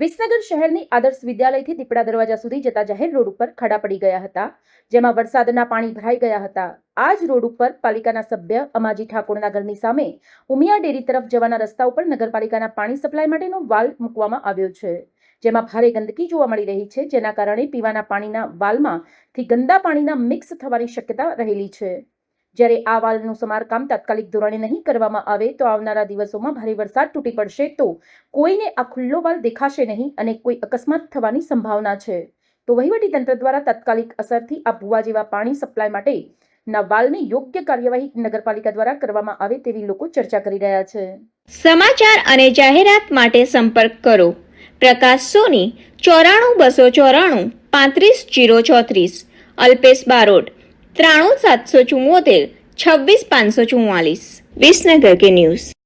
વિસનગર શહેરની આદર્શ વિદ્યાલયથી દીપડા દરવાજા સુધી જતા જાહેર રોડ ઉપર ખાડા પડી ગયા હતા, જેમાં વરસાદના પાણી ભરાઈ ગયા હતા. આ જ રોડ ઉપર પાલિકાના સભ્ય અમાજી ઠાકોરના ઘરની સામે ઉમિયા ડેરી તરફ જવાના રસ્તા ઉપર નગરપાલિકાના પાણી સપ્લાય માટેનો વાલ્વ મૂકવામાં આવ્યો છે, જેમાં ભારે ગંદકી જોવા મળી રહી છે, જેના કારણે પીવાના પાણીના વાલ્વમાંથી ગંદા પાણીના મિક્સ થવાની શક્યતા રહેલી છે. જ્યારે આ વાલ્વનું સમારકામ તાત્કાલિક ધોરણે નહીં કરવામાં આવે તો આવનારા દિવસોમાં ભારે વરસાદ તૂટી પડશે તો કોઈને આ ખુલ્લો વાલ્વ દેખાશે નહીં અને કોઈ અકસ્માત થવાની સંભાવના છે. તો વહીવટીતંત્ર દ્વારા તાત્કાલિક અસરથી આ ભૂવા જેવા પાણી સપ્લાય માટેના વાલ્વની યોગ્ય કાર્યવાહી નગરપાલિકા દ્વારા કરવામાં આવે તેવી લોકો ચર્ચા કરી રહ્યા છે. સમાચાર અને જાહેરાત માટે સંપર્ક કરો પ્રકાશ સોની 94 294 35 034, અલ્પેશ બારોટ 93 774 26 544. विसनगर के न्यूज़।